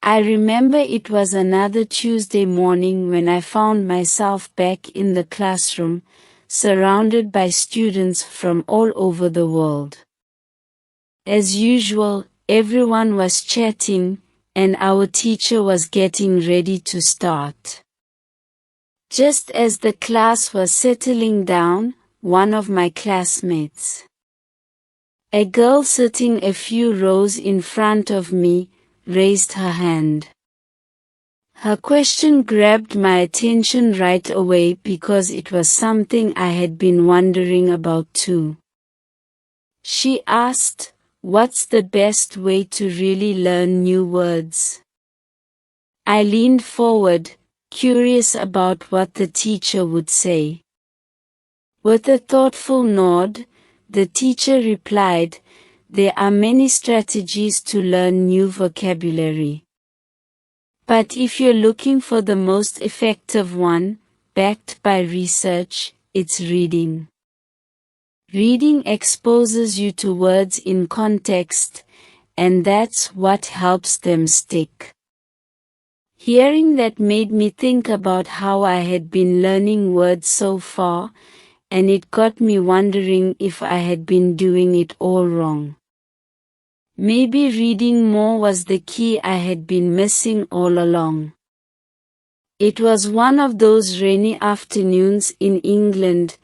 I remember it was another Tuesday morning when I found myself back in the classroom, surrounded by students from all over the world. As usual, everyone was chatting, and our teacher was getting ready to start. Just as the class was settling down, one of my classmates, a girl sitting a few rows in front of me, raised her hand. Her question grabbed my attention right away because it was something I had been wondering about too. She asked, "What's the best way to really learn new words?" I leaned forward, curious about what the teacher would say. With a thoughtful nod, the teacher replied, "There are many strategies to learn new vocabulary. But if you're looking for the most effective one, backed by research, it's reading. Reading exposes you to words in context, and that's what helps them stick." Hearing that made me think about how I had been learning words so far, and it got me wondering if I had been doing it all wrong. Maybe reading more was the key I had been missing all along. It was one of those rainy afternoons in England,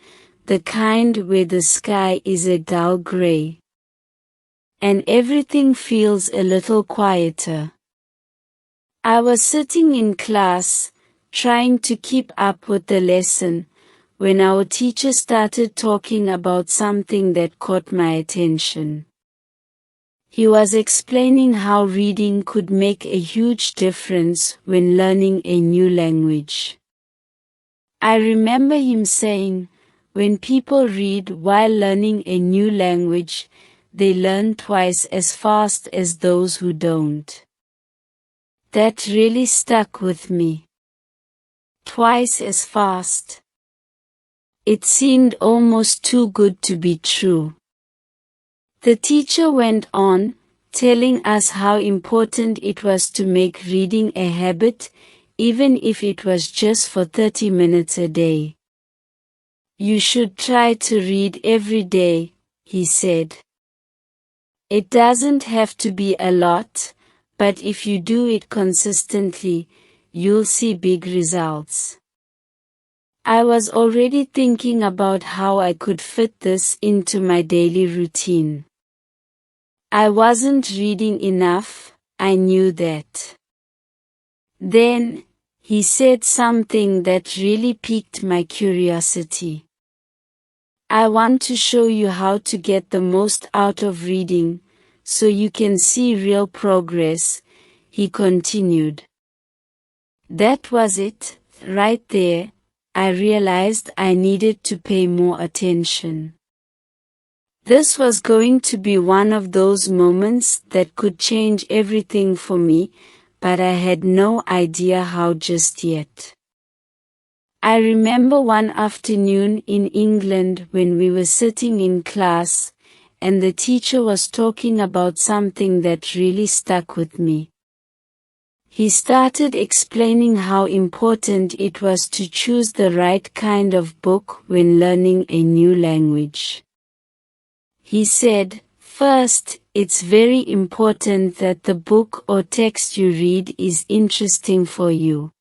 the kind where the sky is a dull gray, and everything feels a little quieter. I was sitting in class, trying to keep up with the lesson, when our teacher started talking about something that caught my attention. He was explaining how reading could make a huge difference when learning a new language. I remember him saying, when people read while learning a new language, they learn twice as fast as those who don't. That really stuck with me. Twice as fast. It seemed almost too good to be true. The teacher went on, telling us how important it was to make reading a habit, even if it was just for 30 minutes a day. "You should try to read every day," he said. "It doesn't have to be a lot, but if you do it consistently, you'll see big results." I was already thinking about how I could fit this into my daily routine. I wasn't reading enough, I knew that. Then, he said something that really piqued my curiosity. "I want to show you how to get the most out of reading, so you can see real progress," he continued. That was it, right there. I realized I needed to pay more attention. This was going to be one of those moments that could change everything for me, but I had no idea how just yet. I remember one afternoon in England when we were sitting in class, and the teacher was talking about something that really stuck with me. He started explaining how important it was to choose the right kind of book when learning a new language. He said, "First, it's very important that the book or text you read is interesting for you."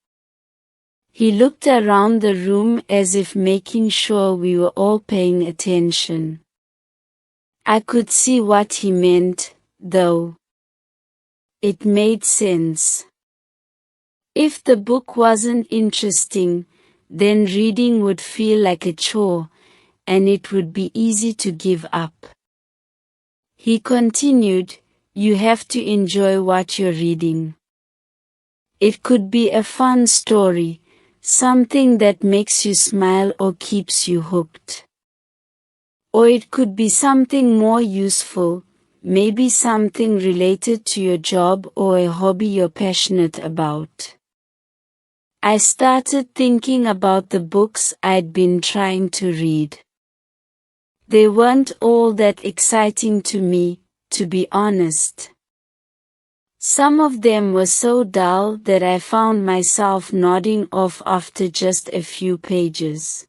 He looked around the room as if making sure we were all paying attention. I could see what he meant, though. It made sense. If the book wasn't interesting, then reading would feel like a chore, and it would be easy to give up. He continued, "You have to enjoy what you're reading. It could be a fun story, something that makes you smile or keeps you hooked. Or it could be something more useful, maybe something related to your job or a hobby you're passionate about." I started thinking about the books I'd been trying to read. They weren't all that exciting to me, to be honest. Some of them were so dull that I found myself nodding off after just a few pages.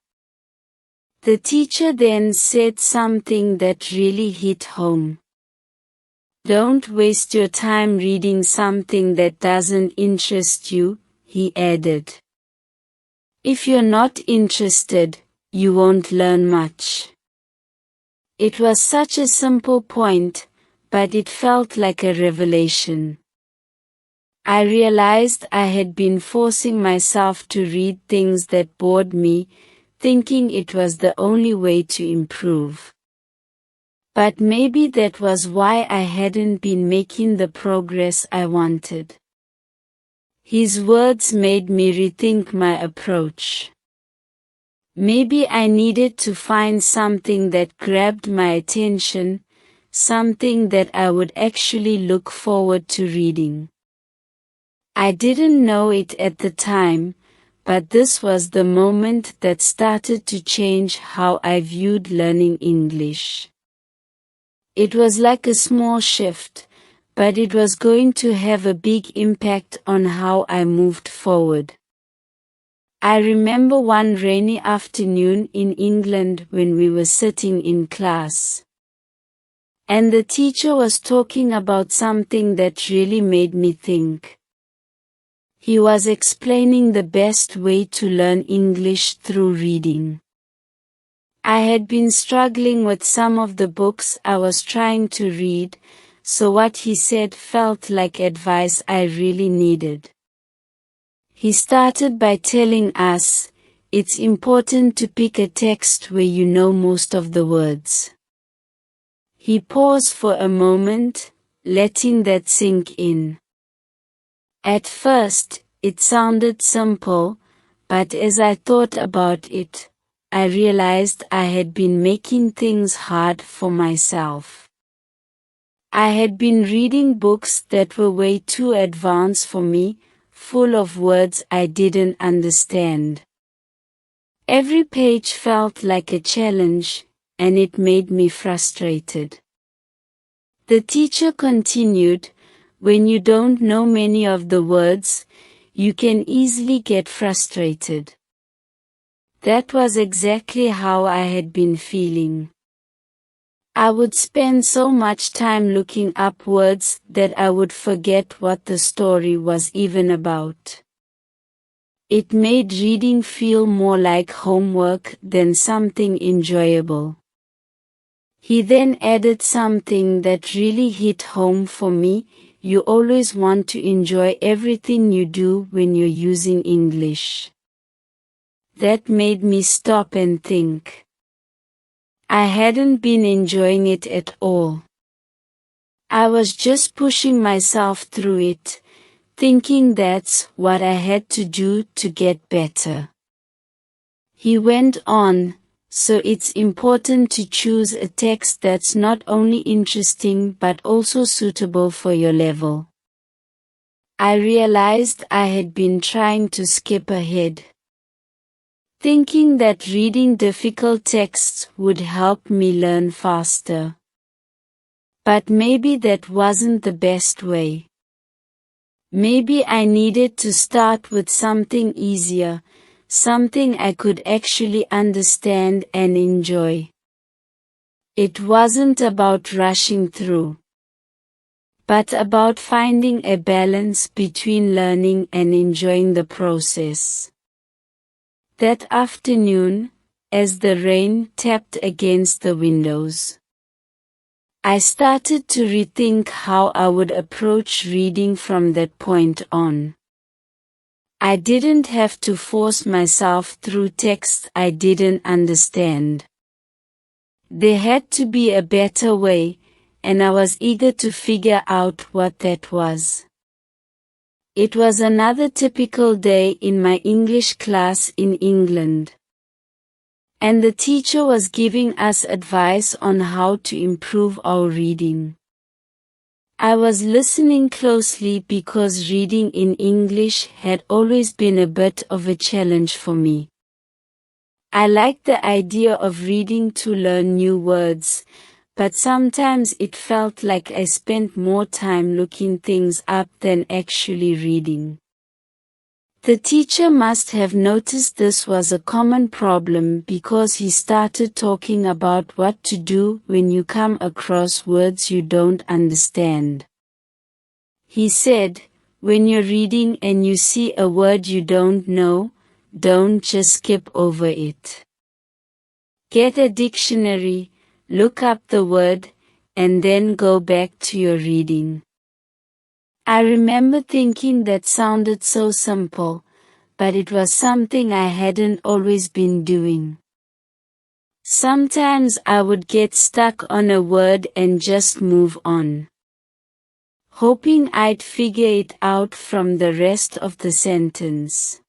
The teacher then said something that really hit home. "Don't waste your time reading something that doesn't interest you," he added. "If you're not interested, you won't learn much." It was such a simple point, but it felt like a revelation. I realized I had been forcing myself to read things that bored me, thinking it was the only way to improve. But maybe that was why I hadn't been making the progress I wanted. His words made me rethink my approach. Maybe I needed to find something that grabbed my attention, something that I would actually look forward to reading. I didn't know it at the time, but this was the moment that started to change how I viewed learning English. It was like a small shift, but it was going to have a big impact on how I moved forward. I remember one rainy afternoon in England when we were sitting in class. And the teacher was talking about something that really made me think. He was explaining the best way to learn English through reading. I had been struggling with some of the books I was trying to read, so what he said felt like advice I really needed. He started by telling us, it's important to pick a text where you know most of the words. He paused for a moment, letting that sink in. At first, it sounded simple, but as I thought about it, I realized I had been making things hard for myself. I had been reading books that were way too advanced for me, full of words I didn't understand. Every page felt like a challenge, and it made me frustrated. The teacher continued, when you don't know many of the words, you can easily get frustrated. That was exactly how I had been feeling. I would spend so much time looking up words that I would forget what the story was even about. It made reading feel more like homework than something enjoyable. He then added something that really hit home for me. You always want to enjoy everything you do when you're using English. That made me stop and think. I hadn't been enjoying it at all. I was just pushing myself through it, thinking that's what I had to do to get better. He went on, so it's important to choose a text that's not only interesting but also suitable for your level. I realized I had been trying to skip ahead, thinking that reading difficult texts would help me learn faster. But maybe that wasn't the best way. Maybe I needed to start with something easier, something I could actually understand and enjoy. It wasn't about rushing through, but about finding a balance between learning and enjoying the process. That afternoon, as the rain tapped against the windows, I started to rethink how I would approach reading from that point on. I didn't have to force myself through texts I didn't understand. There had to be a better way, and I was eager to figure out what that was. It was another typical day in my English class in England. And the teacher was giving us advice on how to improve our reading. I was listening closely because reading in English had always been a bit of a challenge for me. I liked the idea of reading to learn new words, but sometimes it felt like I spent more time looking things up than actually reading. The teacher must have noticed this was a common problem because he started talking about what to do when you come across words you don't understand. He said, when you're reading and you see a word you don't know, don't just skip over it. Get a dictionary, look up the word, and then go back to your reading. I remember thinking that sounded so simple, but it was something I hadn't always been doing. Sometimes I would get stuck on a word and just move on, hoping I'd figure it out from the rest of the sentence.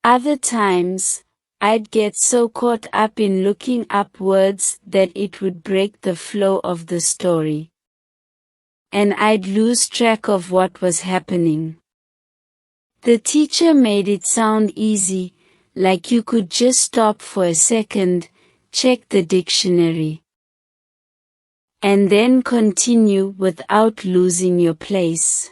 Other times, I'd get so caught up in looking up words that it would break the flow of the story, and I'd lose track of what was happening. The teacher made it sound easy, like you could just stop for a second, check the dictionary, and then continue without losing your place.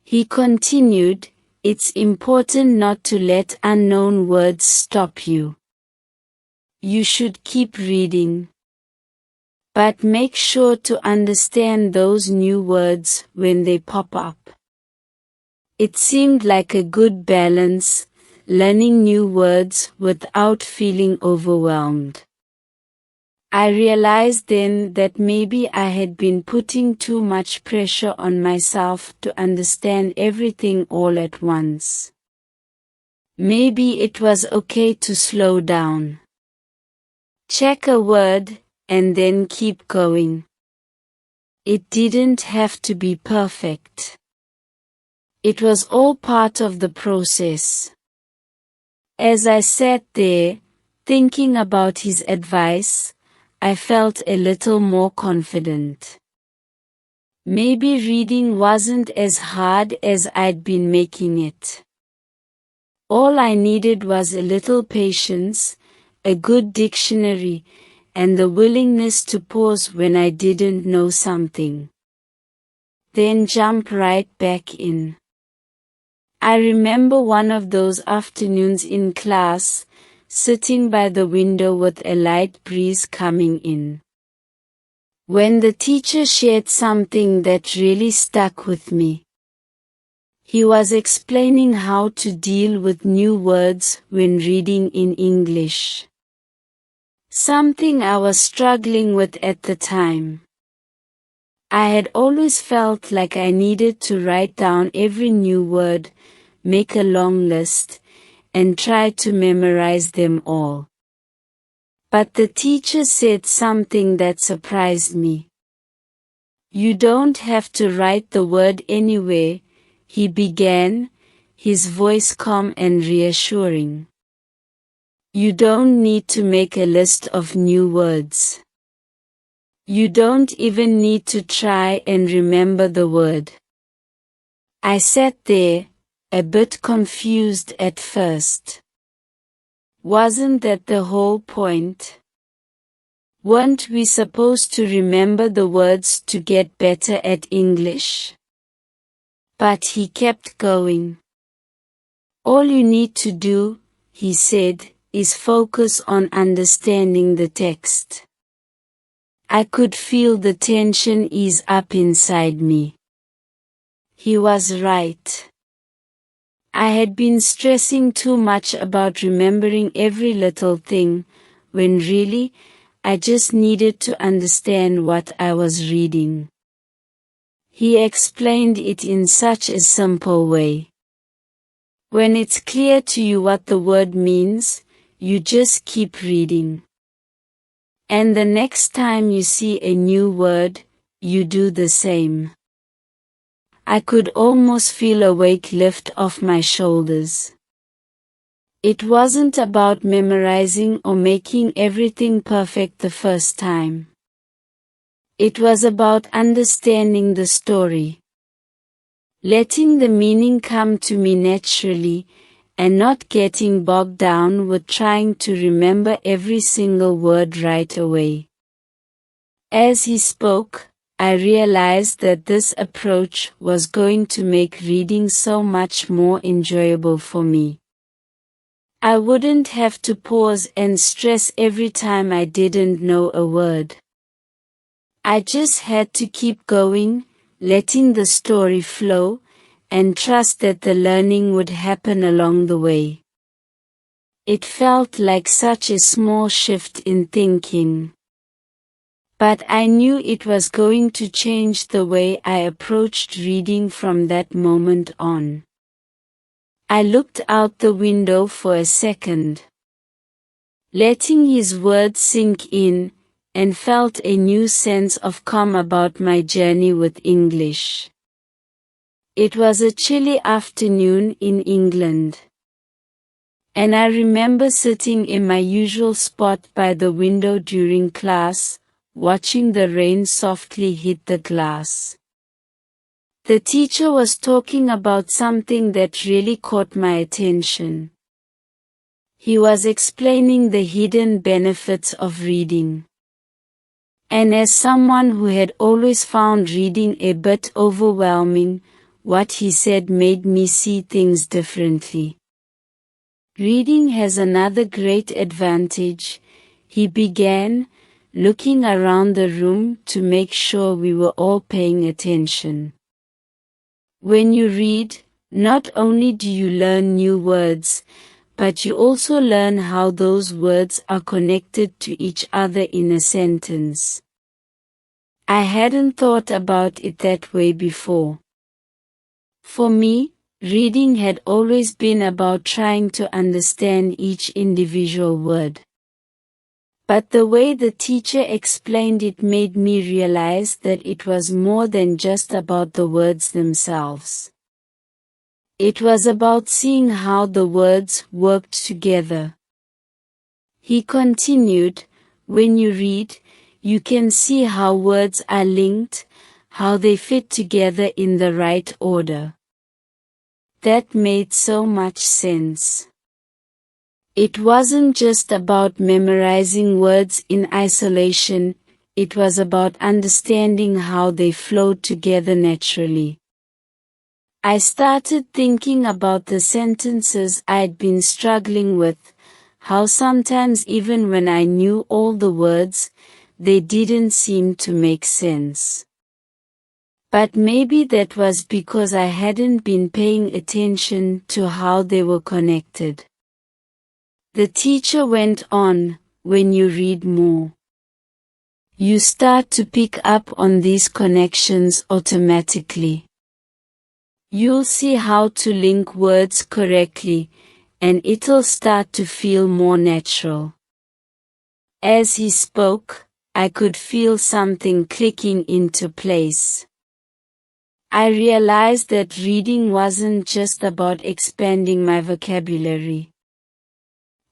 He continued, it's important not to let unknown words stop you. You should keep reading, but make sure to understand those new words when they pop up. It seemed like a good balance, learning new words without feeling overwhelmed. I realized then that maybe I had been putting too much pressure on myself to understand everything all at once. Maybe it was okay to slow down. Check a word, and then keep going. It didn't have to be perfect. It was all part of the process. As I sat there, thinking about his advice, I felt a little more confident. Maybe reading wasn't as hard as I'd been making it. All I needed was a little patience, a good dictionary, and the willingness to pause when I didn't know something, then jump right back in. I remember one of those afternoons in class, sitting by the window with a light breeze coming in, when the teacher shared something that really stuck with me. He was explaining how to deal with new words when reading in English, something I was struggling with at the time. I had always felt like I needed to write down every new word, make a long list, and try to memorize them all. But the teacher said something that surprised me. You don't have to write the word anywhere, he began, his voice calm and reassuring. You don't need to make a list of new words. You don't even need to try and remember the word. I sat there, a bit confused at first. Wasn't that the whole point? Weren't we supposed to remember the words to get better at English? But he kept going. All you need to do, he said, is focus on understanding the text. I could feel the tension ease up inside me. He was right. I had been stressing too much about remembering every little thing, when really, I just needed to understand what I was reading. He explained it in such a simple way. When it's clear to you what the word means, you just keep reading. And the next time you see a new word, you do the same. I could almost feel a weight lift off my shoulders. It wasn't about memorizing or making everything perfect the first time. It was about understanding the story, letting the meaning come to me naturally, and not getting bogged down with trying to remember every single word right away. As he spoke, I realized that this approach was going to make reading so much more enjoyable for me. I wouldn't have to pause and stress every time I didn't know a word. I just had to keep going, letting the story flow, and trust that the learning would happen along the way. It felt like such a small shift in thinking. But I knew it was going to change the way I approached reading from that moment on. I looked out the window for a second, letting his words sink in, and felt a new sense of calm about my journey with English. It was a chilly afternoon in England, and I remember sitting in my usual spot by the window during class, watching the rain softly hit the glass. The teacher was talking about something that really caught my attention. He was explaining the hidden benefits of reading. And as someone who had always found reading a bit overwhelming, what he said made me see things differently. Reading has another great advantage, he began, looking around the room to make sure we were all paying attention. When you read, not only do you learn new words, but you also learn how those words are connected to each other in a sentence. I hadn't thought about it that way before. For me, reading had always been about trying to understand each individual word. But the way the teacher explained it made me realize that it was more than just about the words themselves. It was about seeing how the words worked together. He continued, when you read, you can see how words are linked, how they fit together in the right order. That made so much sense. It wasn't just about memorizing words in isolation, it was about understanding how they flowed together naturally. I started thinking about the sentences I'd been struggling with, how sometimes even when I knew all the words, they didn't seem to make sense. But maybe that was because I hadn't been paying attention to how they were connected. The teacher went on, when you read more, you start to pick up on these connections automatically. You'll see how to link words correctly, and it'll start to feel more natural. As he spoke, I could feel something clicking into place. I realized that reading wasn't just about expanding my vocabulary.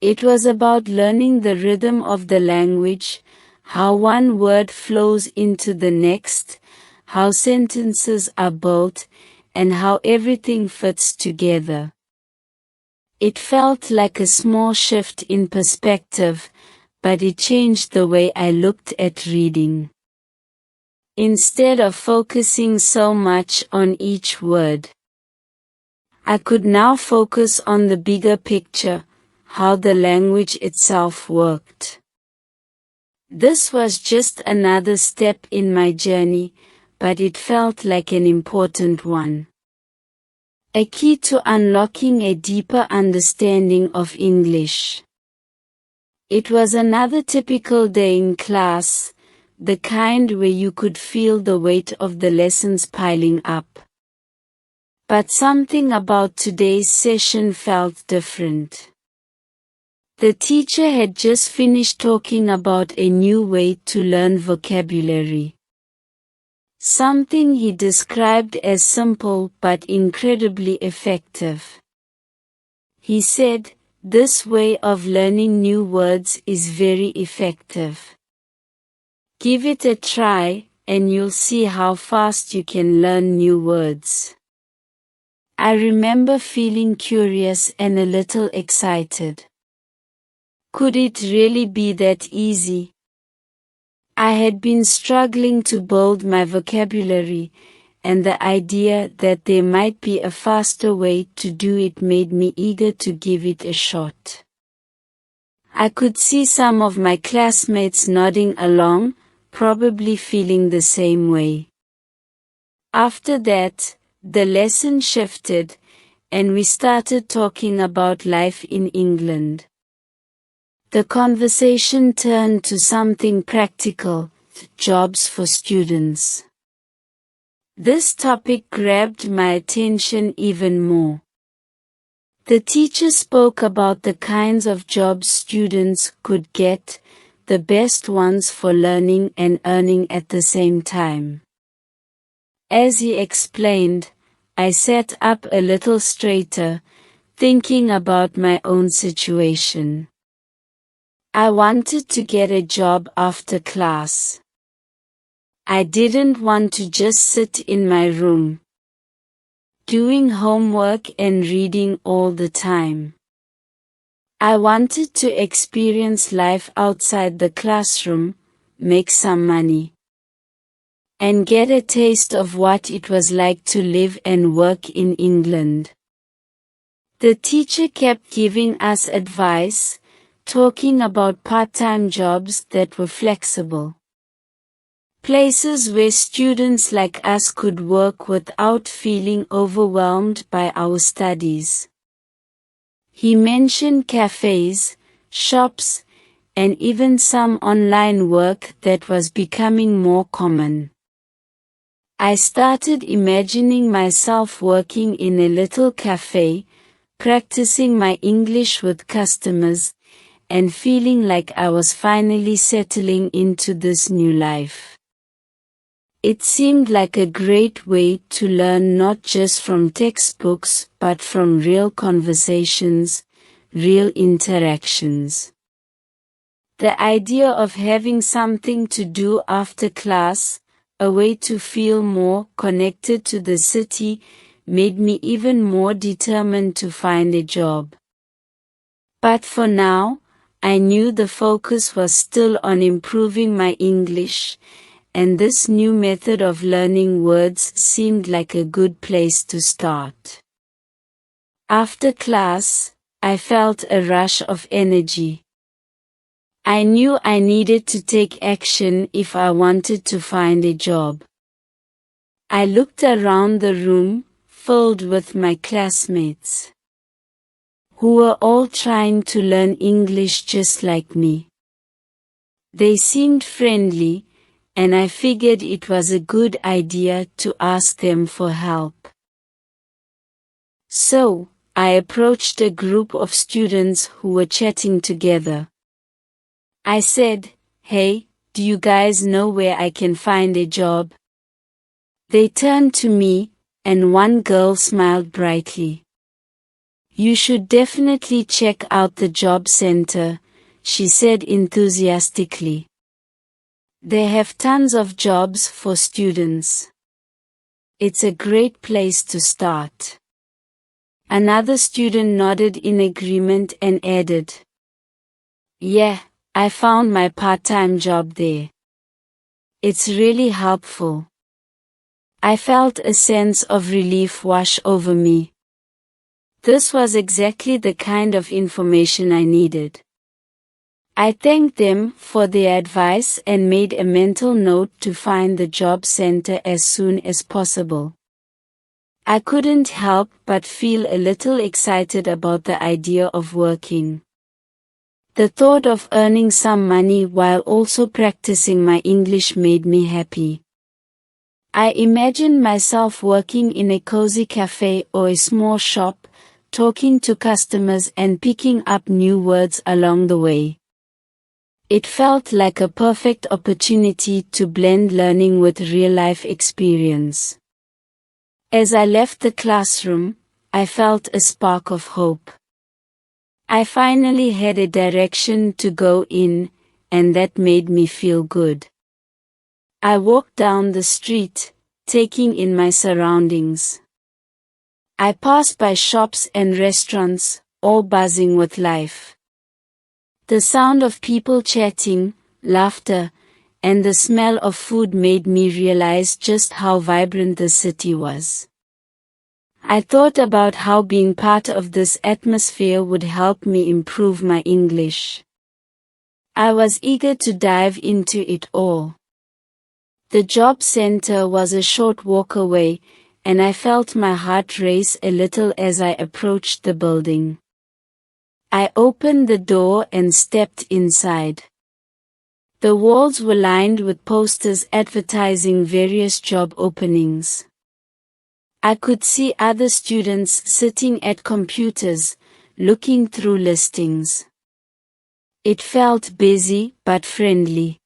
It was about learning the rhythm of the language, how one word flows into the next, how sentences are built, and how everything fits together. It felt like a small shift in perspective, but it changed the way I looked at reading. Instead of focusing so much on each word, I could now focus on the bigger picture, how the language itself worked. This was just another step in my journey, but it felt like an important one. A key to unlocking a deeper understanding of English. It was another typical day in class, the kind where you could feel the weight of the lessons piling up. But something about today's session felt different. The teacher had just finished talking about a new way to learn vocabulary. Something he described as simple but incredibly effective. He said, this way of learning new words is very effective. Give it a try, and you'll see how fast you can learn new words. I remember feeling curious and a little excited. Could it really be that easy? I had been struggling to build my vocabulary, and the idea that there might be a faster way to do it made me eager to give it a shot. I could see some of my classmates nodding along, probably feeling the same way. After that, the lesson shifted, and we started talking about life in England. The conversation turned to something practical, jobs for students. This topic grabbed my attention even more. The teacher spoke about the kinds of jobs students could get, the best ones for learning and earning at the same time. As he explained, I sat up a little straighter, thinking about my own situation. I wanted to get a job after class. I didn't want to just sit in my room, doing homework and reading all the time. I wanted to experience life outside the classroom, make some money, and get a taste of what it was like to live and work in England. The teacher kept giving us advice, talking about part-time jobs that were flexible. Places where students like us could work without feeling overwhelmed by our studies. He mentioned cafes, shops, and even some online work that was becoming more common. I started imagining myself working in a little cafe, practicing my English with customers, and feeling like I was finally settling into this new life. It seemed like a great way to learn not just from textbooks but from real conversations, real interactions. The idea of having something to do after class, a way to feel more connected to the city, made me even more determined to find a job. But for now, I knew the focus was still on improving my English, and this new method of learning words seemed like a good place to start. After class, I felt a rush of energy. I knew I needed to take action if I wanted to find a job. I looked around the room, filled with my classmates, who were all trying to learn English just like me. They seemed friendly, and I figured it was a good idea to ask them for help. So, I approached a group of students who were chatting together. I said, "Hey, do you guys know where I can find a job?" They turned to me, and one girl smiled brightly. "You should definitely check out the job center," she said enthusiastically. "They have tons of jobs for students. It's a great place to start." Another student nodded in agreement and added, "Yeah, I found my part-time job there. It's really helpful." I felt a sense of relief wash over me. This was exactly the kind of information I needed. I thanked them for their advice and made a mental note to find the job center as soon as possible. I couldn't help but feel a little excited about the idea of working. The thought of earning some money while also practicing my English made me happy. I imagined myself working in a cozy cafe or a small shop, talking to customers and picking up new words along the way. It felt like a perfect opportunity to blend learning with real-life experience. As I left the classroom, I felt a spark of hope. I finally had a direction to go in, and that made me feel good. I walked down the street, taking in my surroundings. I passed by shops and restaurants, all buzzing with life. The sound of people chatting, laughter, and the smell of food made me realize just how vibrant the city was. I thought about how being part of this atmosphere would help me improve my English. I was eager to dive into it all. The job center was a short walk away, and I felt my heart race a little as I approached the building. I opened the door and stepped inside. The walls were lined with posters advertising various job openings. I could see other students sitting at computers, looking through listings. It felt busy but friendly.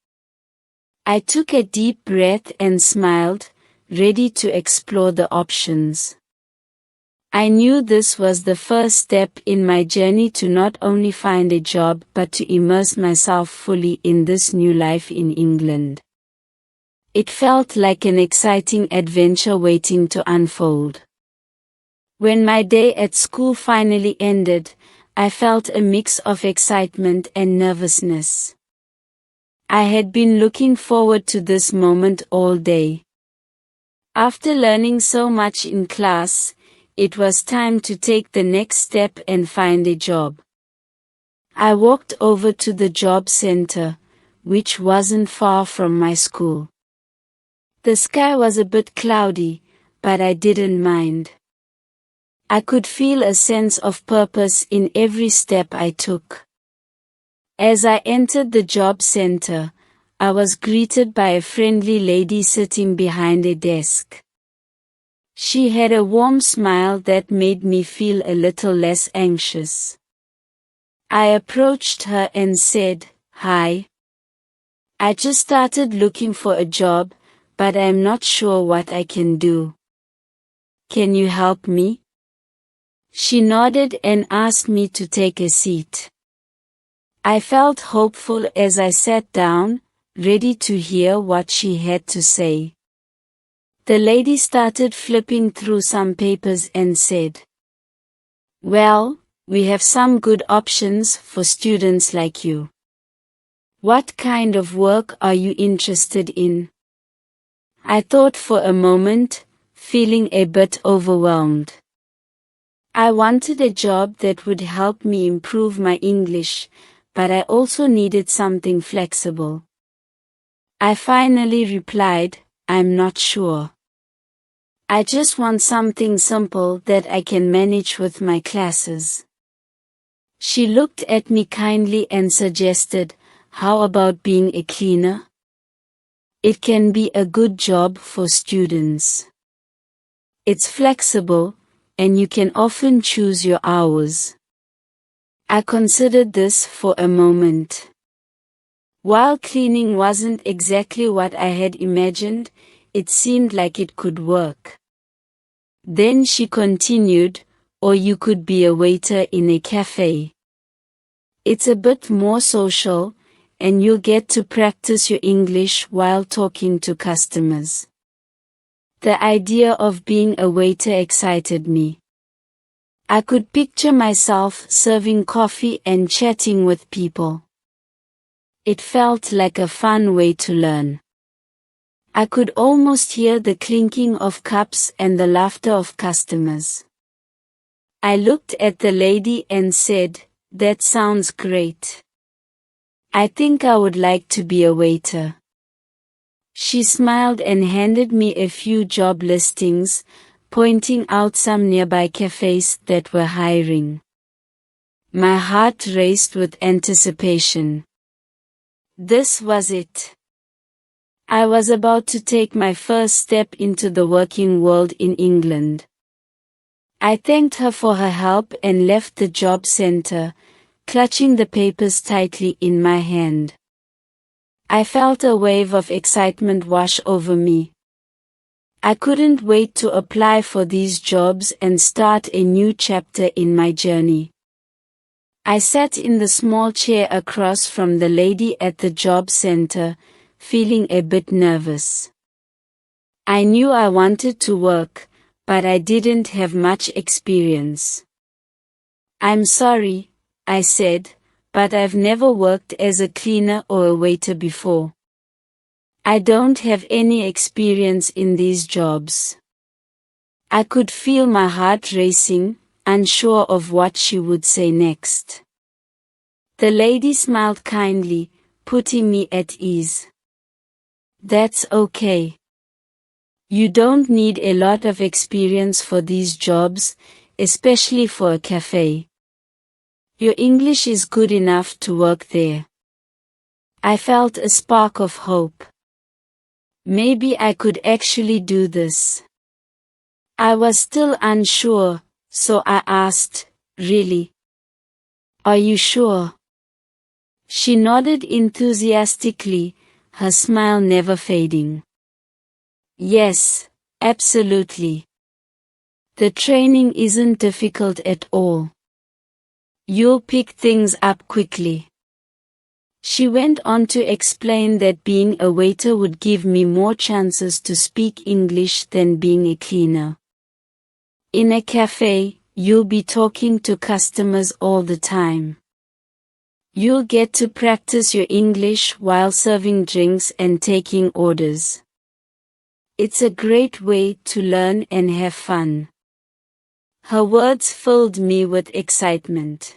I took a deep breath and smiled, ready to explore the options. I knew this was the first step in my journey to not only find a job but to immerse myself fully in this new life in England. It felt like an exciting adventure waiting to unfold. When my day at school finally ended, I felt a mix of excitement and nervousness. I had been looking forward to this moment all day. After learning so much in class, it was time to take the next step and find a job. I walked over to the job center, which wasn't far from my school. The sky was a bit cloudy, but I didn't mind. I could feel a sense of purpose in every step I took. As I entered the job center, I was greeted by a friendly lady sitting behind a desk. She had a warm smile that made me feel a little less anxious. I approached her and said, "Hi. I just started looking for a job, but I'm not sure what I can do. Can you help me?" She nodded and asked me to take a seat. I felt hopeful as I sat down, ready to hear what she had to say. The lady started flipping through some papers and said, "Well, we have some good options for students like you. What kind of work are you interested in?" I thought for a moment, feeling a bit overwhelmed. I wanted a job that would help me improve my English, but I also needed something flexible. I finally replied, "I'm not sure. I just want something simple that I can manage with my classes." She looked at me kindly and suggested, "How about being a cleaner? It can be a good job for students. It's flexible, and you can often choose your hours." I considered this for a moment. While cleaning wasn't exactly what I had imagined, it seemed like it could work. Then she continued, "Or you could be a waiter in a cafe. It's a bit more social, and you'll get to practice your English while talking to customers." The idea of being a waiter excited me. I could picture myself serving coffee and chatting with people. It felt like a fun way to learn. I could almost hear the clinking of cups and the laughter of customers. I looked at the lady and said, "That sounds great. I think I would like to be a waiter." She smiled and handed me a few job listings, pointing out some nearby cafes that were hiring. My heart raced with anticipation. This was it. I was about to take my first step into the working world in England. I thanked her for her help and left the job center, clutching the papers tightly in my hand. I felt a wave of excitement wash over me. I couldn't wait to apply for these jobs and start a new chapter in my journey. I sat in the small chair across from the lady at the job center, feeling a bit nervous. I knew I wanted to work, but I didn't have much experience. "I'm sorry," I said, "but I've never worked as a cleaner or a waiter before." I don't have any experience in these jobs. I could feel my heart racing, unsure of what she would say next. The lady smiled kindly, putting me at ease. That's okay. You don't need a lot of experience for these jobs, especially for a cafe. Your English is good enough to work there. I felt a spark of hope. Maybe I could actually do this. I was still unsure, so I asked, really? Are you sure? She nodded enthusiastically, her smile never fading. Yes, absolutely. The training isn't difficult at all. You'll pick things up quickly. She went on to explain that being a waiter would give me more chances to speak English than being a cleaner. In a cafe, you'll be talking to customers all the time. You'll get to practice your English while serving drinks and taking orders. It's a great way to learn and have fun. Her words filled me with excitement.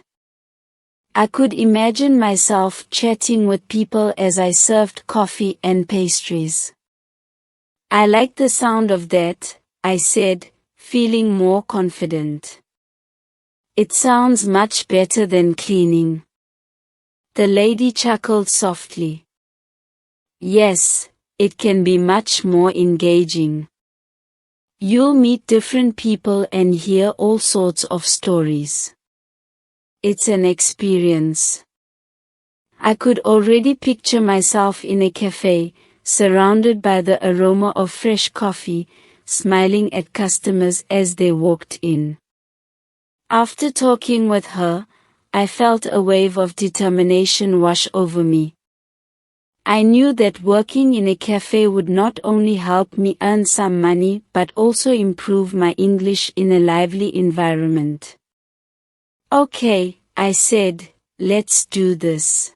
I could imagine myself chatting with people as I served coffee and pastries. I like the sound of that, I said, feeling more confident. It sounds much better than cleaning. The lady chuckled softly. Yes, it can be much more engaging. You'll meet different people and hear all sorts of stories. It's an experience. I could already picture myself in a cafe, surrounded by the aroma of fresh coffee, smiling at customers as they walked in. After talking with her, I felt a wave of determination wash over me. I knew that working in a cafe would not only help me earn some money but also improve my English in a lively environment. Okay, I said, let's do this.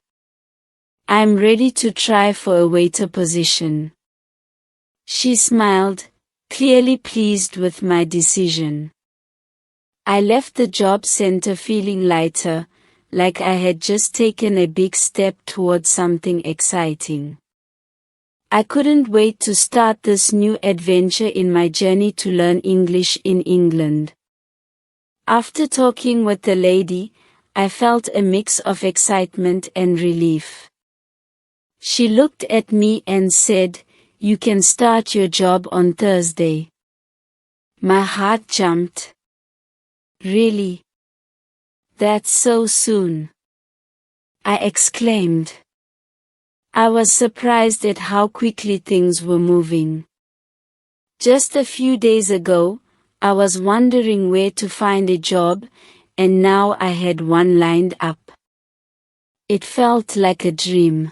I'm ready to try for a waiter position. She smiled, clearly pleased with my decision. I left the job center feeling lighter, like I had just taken a big step towards something exciting. I couldn't wait to start this new adventure in my journey to learn English in England. After talking with the lady, I felt a mix of excitement and relief. She looked at me and said, "You can start your job on Thursday." My heart jumped. Really? That's so soon? I exclaimed. I was surprised at how quickly things were moving. Just a few days ago, I was wondering where to find a job, and now I had one lined up. It felt like a dream.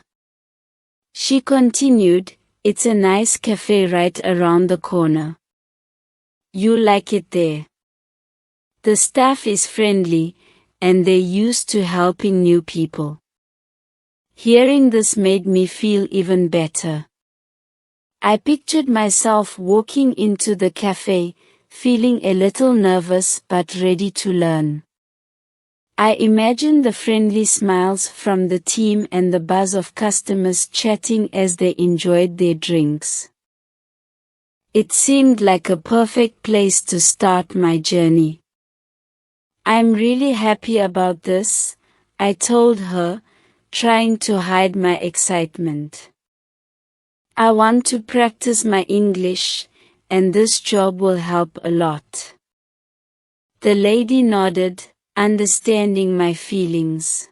She continued, "It's a nice cafe right around the corner. You'll like it there. The staff is friendly, and they're used to helping new people." Hearing this made me feel even better. I pictured myself walking into the cafe, feeling a little nervous but ready to learn. I imagined the friendly smiles from the team and the buzz of customers chatting as they enjoyed their drinks. It seemed like a perfect place to start my journey. "I'm really happy about this," I told her, trying to hide my excitement. "I want to practice my English, and this job will help a lot." The lady nodded, understanding my feelings.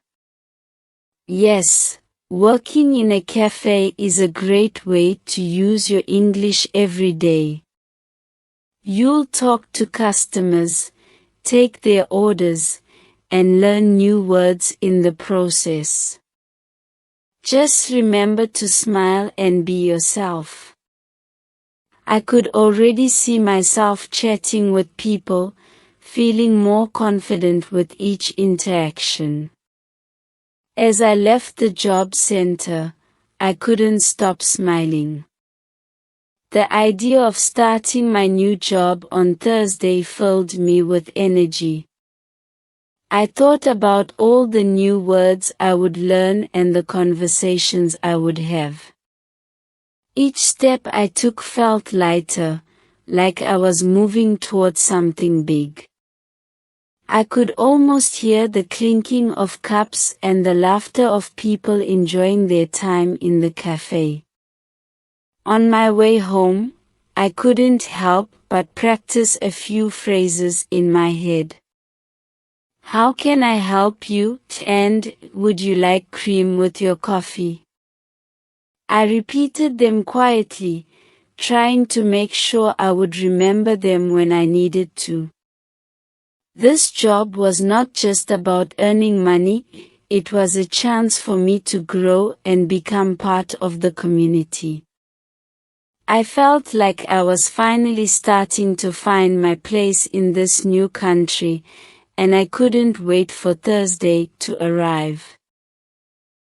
Yes, working in a cafe is a great way to use your English every day. You'll talk to customers, take their orders, and learn new words in the process. Just remember to smile and be yourself. I could already see myself chatting with people, feeling more confident with each interaction. As I left the job center, I couldn't stop smiling. The idea of starting my new job on Thursday filled me with energy. I thought about all the new words I would learn and the conversations I would have. Each step I took felt lighter, like I was moving towards something big. I could almost hear the clinking of cups and the laughter of people enjoying their time in the cafe. On my way home, I couldn't help but practice a few phrases in my head. How can I help you? And would you like cream with your coffee? I repeated them quietly, trying to make sure I would remember them when I needed to. This job was not just about earning money, it was a chance for me to grow and become part of the community. I felt like I was finally starting to find my place in this new country, and I couldn't wait for Thursday to arrive.